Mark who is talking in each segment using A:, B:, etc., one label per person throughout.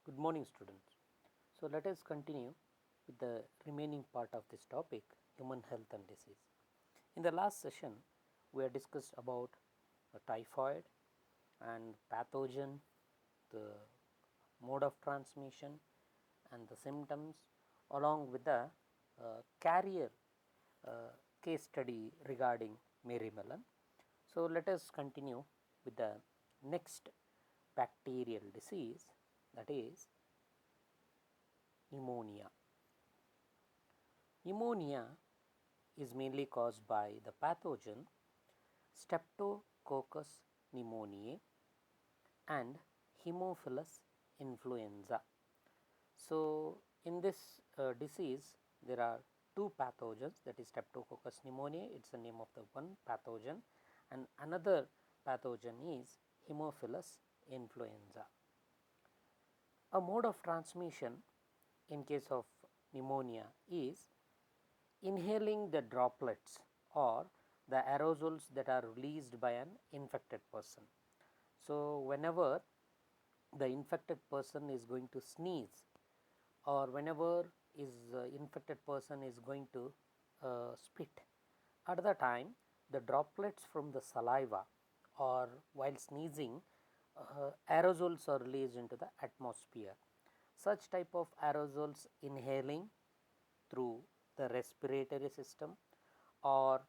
A: Good morning, students. So, let us continue with the remaining part of this topic, human health and disease. In the last session, we have discussed about typhoid and pathogen, the mode of transmission and the symptoms, along with the carrier case study regarding Mary Mellon. So, let us continue with the next bacterial disease, that is pneumonia. Pneumonia is mainly caused by the pathogen Streptococcus pneumoniae and Haemophilus influenza. So, in this disease there are two pathogens, that is Streptococcus pneumoniae, it is the name of the one pathogen, and another pathogen is Haemophilus influenza. A mode of transmission in case of pneumonia is inhaling the droplets or the aerosols that are released by an infected person. So, whenever the infected person is going to sneeze or whenever infected person is going to spit, at the time the droplets from the saliva or while sneezing aerosols are released into the atmosphere. Such type of aerosols inhaling through the respiratory system or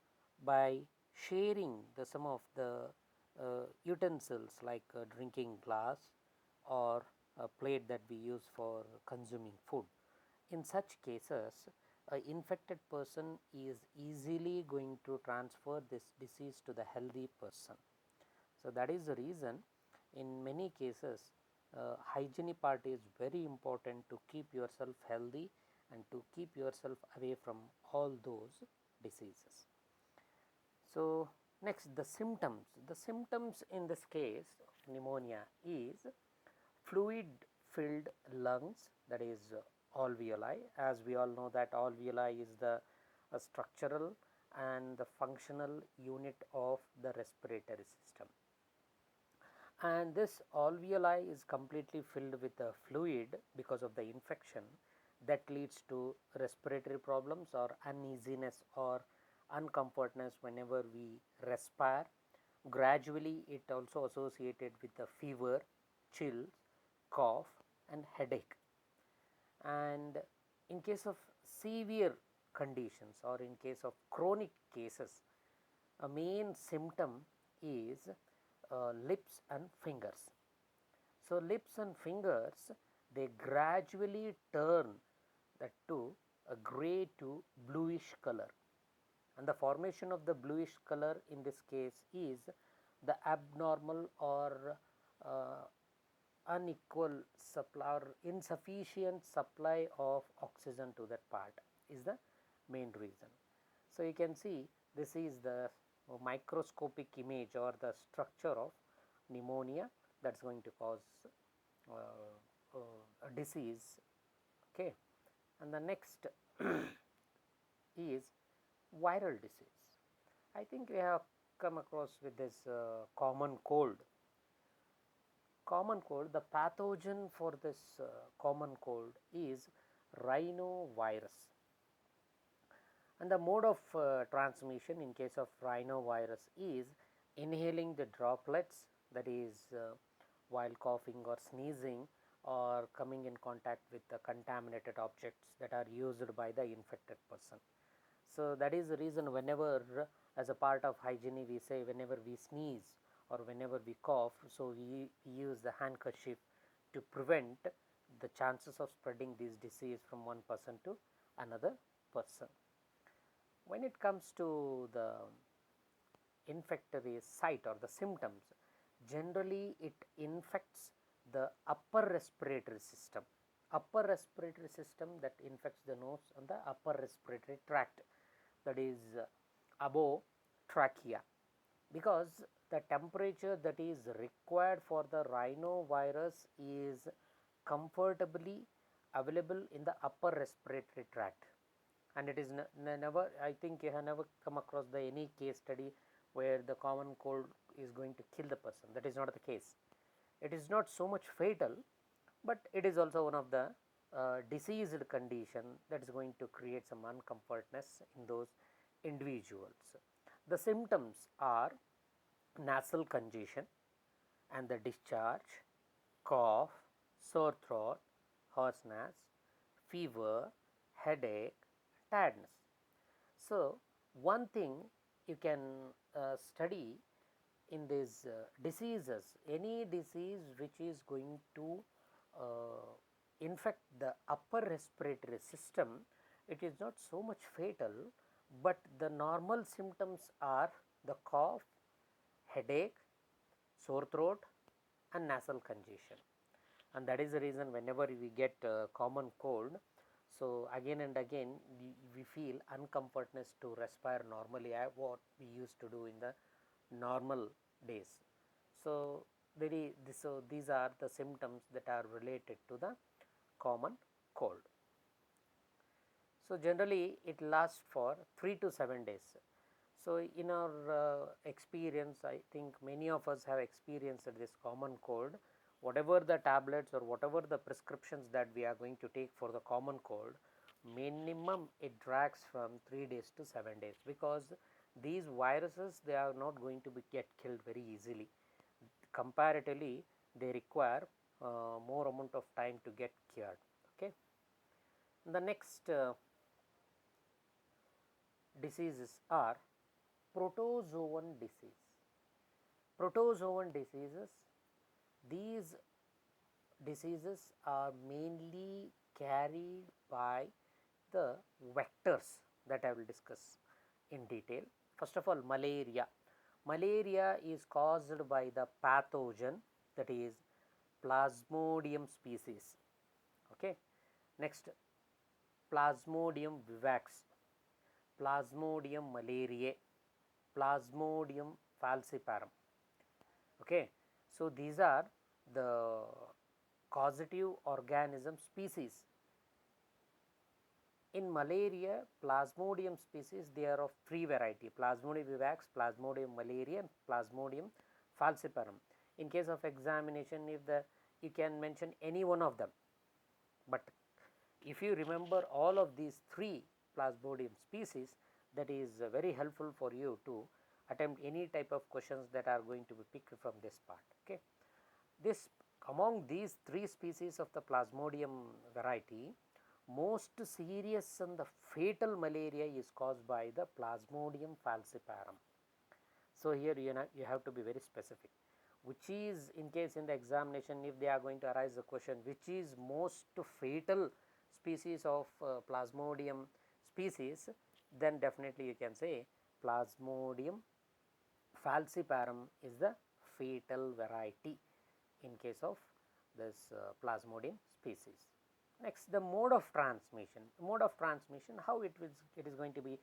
A: by sharing some of the utensils like a drinking glass or a plate that we use for consuming food. In such cases, an infected person is easily going to transfer this disease to the healthy person. So, that is the reason in many cases hygiene part is very important to keep yourself healthy and to keep yourself away from all those diseases. So, next the symptoms in this case of pneumonia is fluid filled lungs, that is alveoli. As we all know that alveoli is the structural and the functional unit of the respiratory system, and this alveoli is completely filled with the fluid because of the infection that leads to respiratory problems or uneasiness or uncomfortness whenever we respire. Gradually it also associated with the fever, chills, cough and headache. And in case of severe conditions or in case of chronic cases, a main symptom is lips and fingers. So, lips and fingers, they gradually turn that to a grey to bluish color, and the formation of the bluish color in this case is the abnormal or unequal supply or insufficient supply of oxygen to that part is the main reason. So, you can see this is the microscopic image or the structure of pneumonia that is going to cause a disease. Okay. And the next is viral disease. I think we have come across with this common cold. The pathogen for this common cold is rhinovirus, and the mode of transmission in case of rhinovirus is inhaling the droplets, that is while coughing or sneezing or coming in contact with the contaminated objects that are used by the infected person. So, that is the reason whenever as a part of hygiene we say whenever we sneeze or whenever we cough, so we use the handkerchief to prevent the chances of spreading this disease from one person to another person. When it comes to the infectory site or the symptoms, generally it infects the upper respiratory system. That infects the nose and the upper respiratory tract, that is above trachea, because the temperature that is required for the rhinovirus is comfortably available in the upper respiratory tract, and it is never, I think you have never come across any case study where the common cold is going to kill the person. That is not the case. It is not so much fatal, but it is also one of the diseased condition that is going to create some uncomfortness in those individuals. The symptoms are nasal congestion and the discharge, cough, sore throat, hoarseness, fever, headache, tiredness. So, one thing you can study in these diseases, any disease which is going to infect the upper respiratory system, it is not so much fatal, but the normal symptoms are the cough, headache, sore throat and nasal congestion. And that is the reason whenever we get common cold, so again and again we feel uncomfortness to respire normally, what we used to do in the normal days. So, so these are the symptoms that are related to the common cold. So, generally it lasts for 3 to 7 days. So, in our experience, I think many of us have experienced this common cold. Whatever the tablets or whatever the prescriptions that we are going to take for the common cold, minimum it drags from 3 days to 7 days, because these viruses, they are not going to get killed very easily. Comparatively, they require more amount of time to get cured. Okay. The next diseases are protozoan disease. Protozoan diseases, these diseases are mainly carried by the vectors that I will discuss in detail. First of all, malaria. Malaria is caused by the pathogen, that is Plasmodium species. Okay. Next, Plasmodium vivax, Plasmodium malariae, Plasmodium falciparum. Okay. So, these are the causative organism species. In malaria, Plasmodium species, they are of 3 variety: Plasmodium vivax, Plasmodium malariae and Plasmodium falciparum. In case of examination, if you can mention any one of them, but if you remember all of these 3 Plasmodium species, that is very helpful for you to attempt any type of questions that are going to be picked from this part. Okay. This, among these 3 species of the Plasmodium variety, most serious and the fatal malaria is caused by the Plasmodium falciparum. So, here you have to be very specific, which is, in case in the examination, if they are going to arise the question which is most fatal species of Plasmodium species, then definitely you can say Plasmodium falciparum is the fatal variety in case of this Plasmodium species. Next, the mode of transmission. Mode of transmission, how it is going to be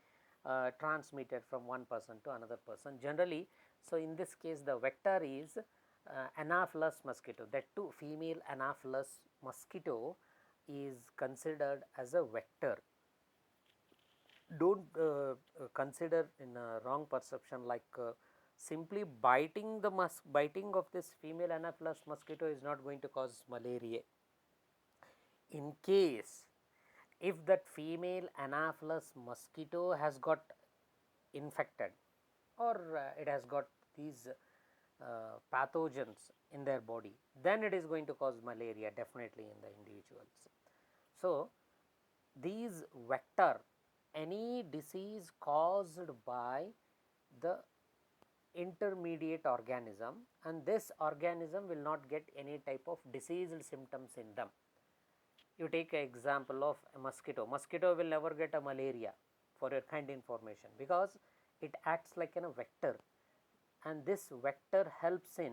A: transmitted from one person to another person generally. So, in this case the vector is Anopheles mosquito, that too female Anopheles mosquito is considered as a vector. Do not consider in a wrong perception, like simply biting of this female Anopheles mosquito is not going to cause malaria. In case if that female Anopheles mosquito has got infected, or it has got these pathogens in their body, then it is going to cause malaria definitely in the individuals. So, these vector, any disease caused by the intermediate organism, and this organism will not get any type of diseased symptoms in them. You take an example of a mosquito. Mosquito will never get a malaria, for your kind information, because it acts like a vector, and this vector helps in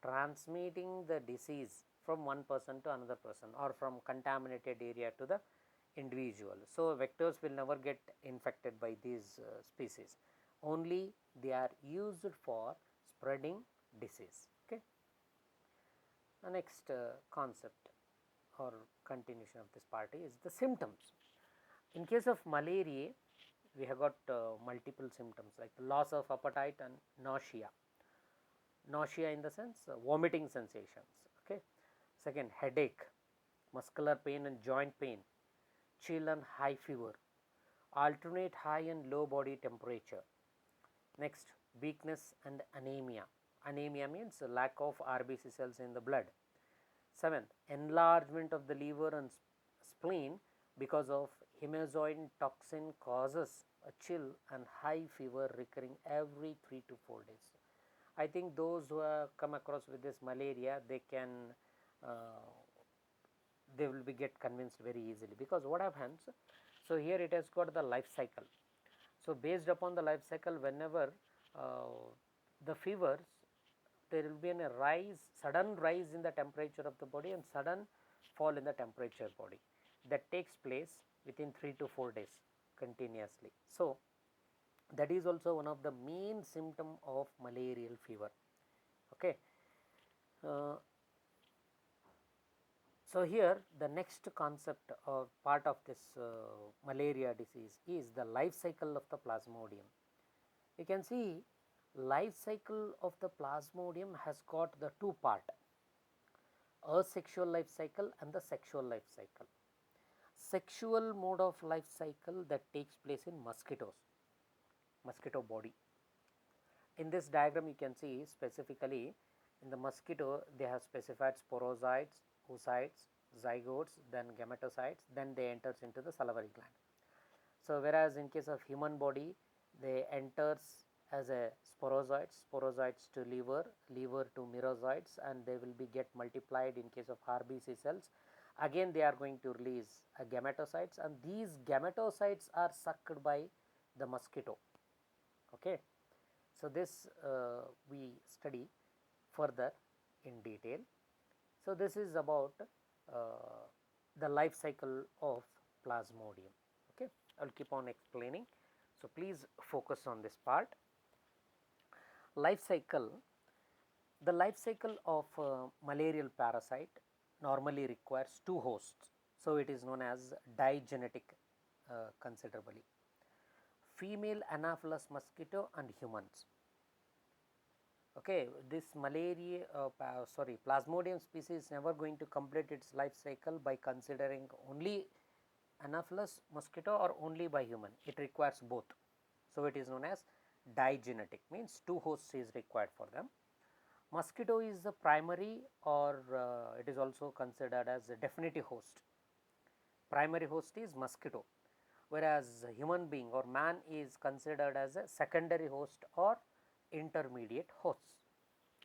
A: transmitting the disease from one person to another person, or from contaminated area to the individual. So, vectors will never get infected by these species, only they are used for spreading disease. Okay. The next concept or continuation of this part is the symptoms. In case of malaria, we have got multiple symptoms like loss of appetite and nausea. Nausea in the sense vomiting sensations. Okay. Second, headache, muscular pain and joint pain, chill and high fever, alternate high and low body temperature. Next, weakness and anemia. Anemia means lack of RBC cells in the blood. Seventh, enlargement of the liver and spleen because of hemazoin toxin causes a chill and high fever recurring every 3 to 4 days. I think those who have come across with this malaria, they can they will be get convinced very easily, because what happens, so here it has got the life cycle. So based upon the life cycle, whenever the fevers, there will be a rise, sudden rise in the temperature of the body and sudden fall in the temperature body, that takes place within 3 to 4 days continuously. So that is also one of the main symptom of malarial fever. Okay. So here the next concept or part of this malaria disease is the life cycle of the plasmodium. You can see life cycle of the plasmodium has got the two part, asexual life cycle and the sexual life cycle. Sexual mode of life cycle that takes place in mosquitoes, mosquito body. In this diagram you can see specifically in the mosquito they have specified sporozoites, oocytes, zygotes, then gametocytes, then they enters into the salivary gland. So whereas in case of human body, they enters as a sporozoites to liver, liver to merozoites, and they will be get multiplied in case of RBC cells. Again they are going to release gametocytes, and these gametocytes are sucked by the mosquito. Okay. So this we study further in detail. So this is about the life cycle of plasmodium. Okay, I will keep on explaining. So please focus on this part. Life cycle. The life cycle of malarial parasite normally requires two hosts. So it is known as digenetic considerably. Female Anopheles mosquito and humans. Okay, this malaria, plasmodium species never going to complete its life cycle by considering only Anopheles mosquito or only by human. It requires both. So it is known as digenetic, means two hosts is required for them. Mosquito is the primary, or it is also considered as a definitive host. Primary host is mosquito, whereas human being or man is considered as a secondary host or intermediate hosts.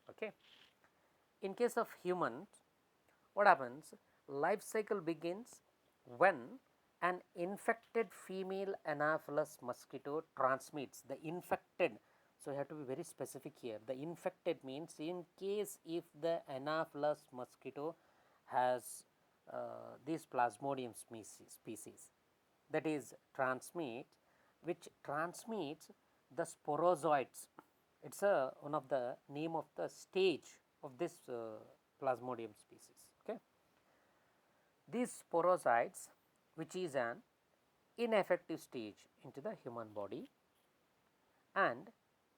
A: Okay. In case of humans, what happens? Life cycle begins when an infected female Anopheles mosquito transmits the infected. So you have to be very specific here. The infected means in case if the Anopheles mosquito has this plasmodium species, that is which transmits the sporozoites. It is one of the name of the stage of this plasmodium species. Okay. These sporozoites, which is an ineffective stage into the human body, and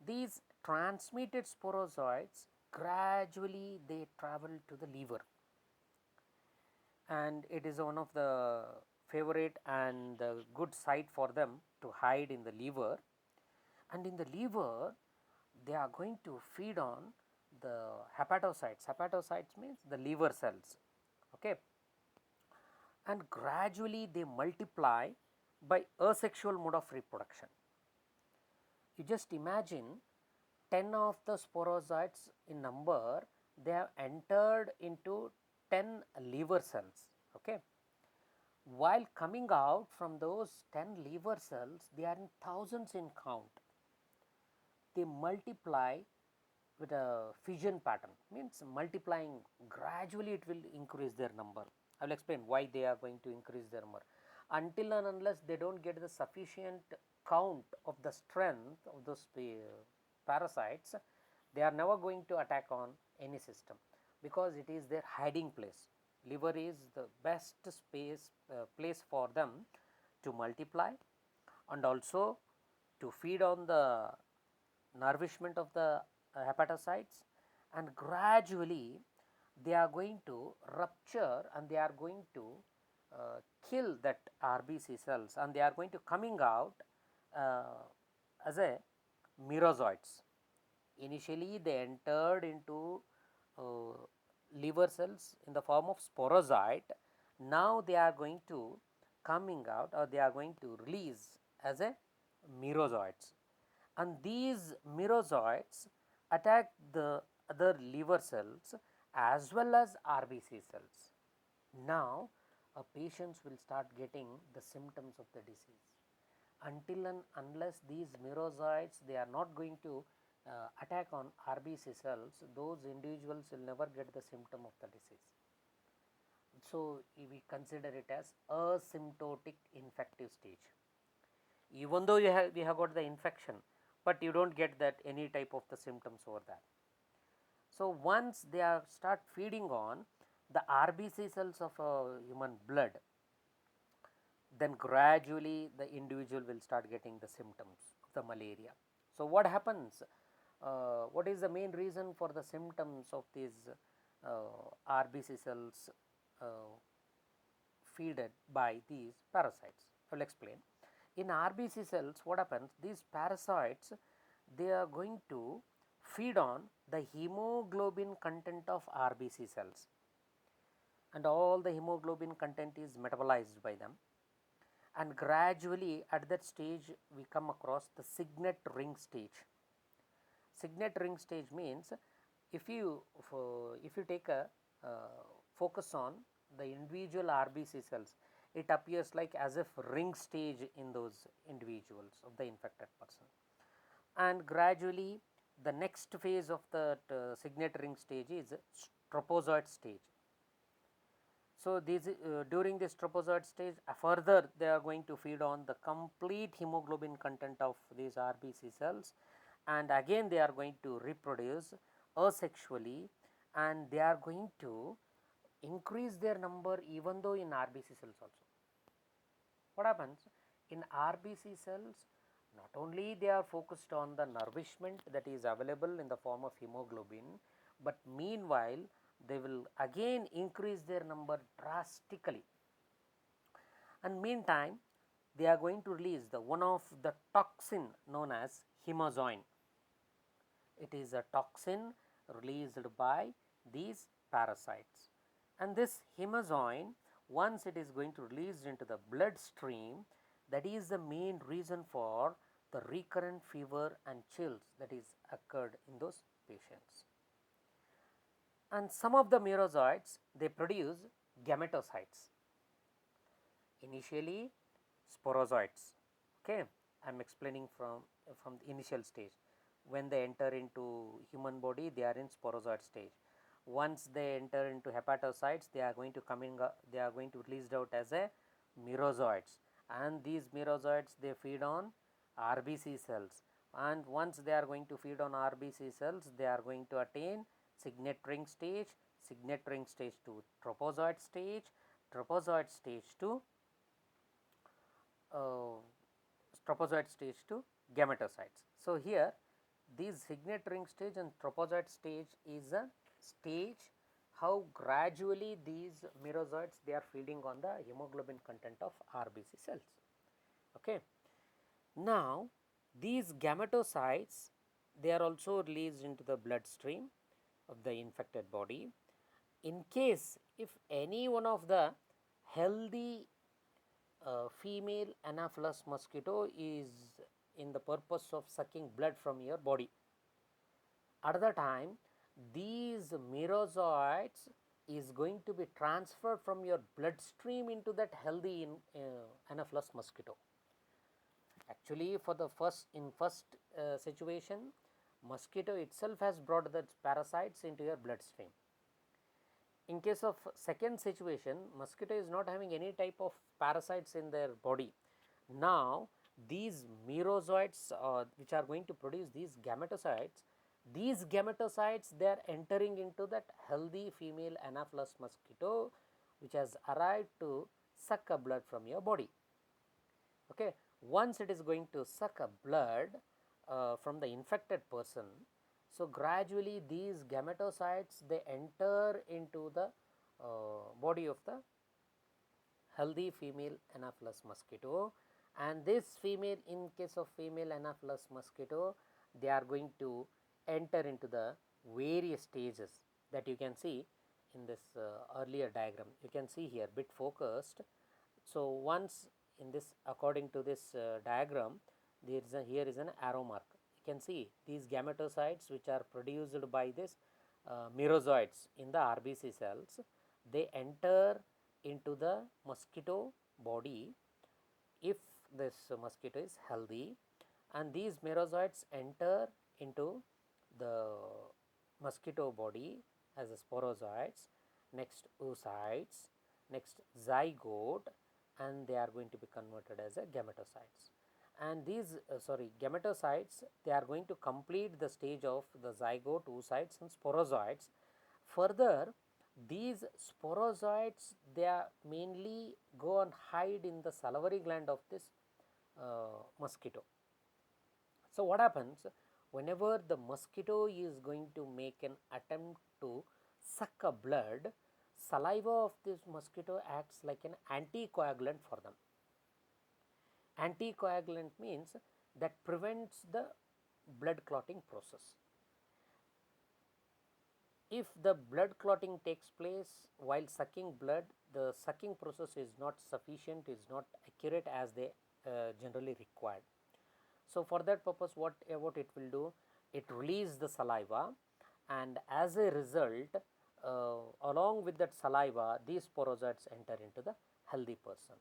A: these transmitted sporozoites gradually they travel to the liver, and it is one of the favorite and the good site for them to hide in the liver. And in the liver they are going to feed on the hepatocytes. Hepatocytes means the liver cells. Okay. And gradually they multiply by asexual mode of reproduction. You just imagine 10 of the sporozoites in number, they have entered into 10 liver cells. Okay. While coming out from those 10 liver cells, they are in thousands in count. They multiply with a fission pattern, means multiplying gradually it will increase their number. I will explain why they are going to increase their number. Until and unless they do not get the sufficient count of the strength of those parasites, they are never going to attack on any system, because it is their hiding place. Liver is the best place for them to multiply and also to feed on the nourishment of the hepatocytes, and gradually they are going to rupture and they are going to kill that RBC cells, and they are going to coming out as a merozoites. Initially they entered into liver cells in the form of sporozoite. Now they are going to coming out, or they are going to release as a merozoites, and these merozoites attack the other liver cells as well as RBC cells. Now patients will start getting the symptoms of the disease. Until and unless these merozoites they are not going to attack on RBC cells, those individuals will never get the symptom of the disease. So we consider it as asymptotic infective stage. Even though we have got the infection, but you don't get that any type of the symptoms over that. So once they are start feeding on the RBC cells of human blood, then gradually the individual will start getting the symptoms of the malaria. So what happens? What is the main reason for the symptoms of these RBC cells feeded by these parasites? I will explain. In RBC cells, what happens? These parasites, they are going to feed on the hemoglobin content of RBC cells, and all the hemoglobin content is metabolized by them, and gradually at that stage we come across the signet ring stage. Signet ring stage means if you take a focus on the individual RBC cells, it appears like as if ring stage in those individuals of the infected person, and gradually the next phase of the signet ring stage is stropozoite stage. So these during this stropozoite stage further they are going to feed on the complete hemoglobin content of these RBC cells, and again they are going to reproduce asexually, and they are going to increase their number even though in RBC cells also. What happens in RBC cells? Not only they are focused on the nourishment that is available in the form of hemoglobin, but meanwhile they will again increase their number drastically, and meantime they are going to release the one of the toxin known as hemozoin. It is a toxin released by these parasites, and this hemozoin, once it is going to release into the bloodstream, that is the main reason for the recurrent fever and chills that is occurred in those patients. And some of the merozoites, they produce gametocytes. Initially sporozoites, okay, I am explaining from the initial stage. When they enter into human body, they are in sporozoite stage. Once they enter into hepatocytes, they are going to they are going to released out as a merozoites, and these merozoites they feed on RBC cells, and once they are going to feed on RBC cells, they are going to attain signet ring stage, signet ring stage to trophozoite stage to trophozoite stage to gametocytes. So here these signet ring stage and trophozoite stage is a stage how gradually these merozoites they are feeding on the hemoglobin content of RBC cells. Okay. Now these gametocytes they are also released into the bloodstream of the infected body. In case if any one of the healthy female Anopheles mosquito is in the purpose of sucking blood from your body, at the time these merozoites is going to be transferred from your bloodstream into that healthy Anopheles mosquito. Actually for the first situation, mosquito itself has brought the parasites into your bloodstream. In case of second situation, mosquito is not having any type of parasites in their body. Now these merozoites which are going to produce these gametocytes they are entering into that healthy female Anopheles mosquito which has arrived to suck a blood from your body. Okay. Once it is going to suck a blood from the infected person, So gradually these gametocytes, they enter into the body of the healthy female Anopheles mosquito, and this female, in case of female Anopheles mosquito, they are going to enter into the various stages that you can see in this earlier diagram. You can see here bit focused. So once in this, according to this diagram, there is here is an arrow mark. You can see these gametocytes which are produced by this merozoites in the RBC cells, they enter into the mosquito body if this mosquito is healthy, and these merozoites enter into the mosquito body as a sporozoites, next oocytes, next zygote, and they are going to be converted as a gametocytes. And these gametocytes, they are going to complete the stage of the zygote, oocytes and sporozoites. Further, these sporozoites, they are mainly go and hide in the salivary gland of this mosquito. So what happens, whenever the mosquito is going to make an attempt to suck a blood, saliva of this mosquito acts like an anticoagulant for them. Anticoagulant means that prevents the blood clotting process. If the blood clotting takes place while sucking blood, the sucking process is not sufficient, is not accurate as they generally required. So for that purpose, what it will do, it release the saliva, and as a result, along with that saliva, these sporozoites enter into the healthy person.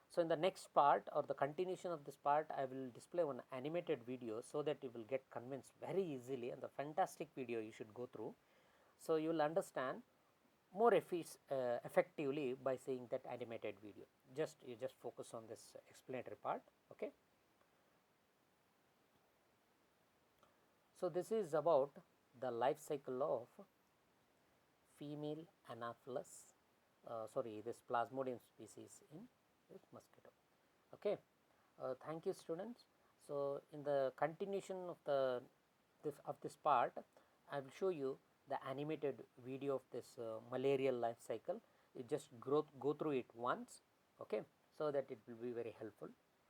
A: So in the next part or the continuation of this part, I will display one animated video so that you will get convinced very easily, and the fantastic video you should go through. So you will understand more effectively by seeing that animated video. You just focus on this explanatory part. Okay. So this is about the life cycle of female Anopheles, this Plasmodium species in this mosquito. Okay. Thank you, students. So in the continuation of this part, I will show you the animated video of this malarial life cycle. You just go through it once, okay, so that it will be very helpful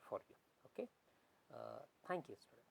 A: for you. Okay. Thank you, students.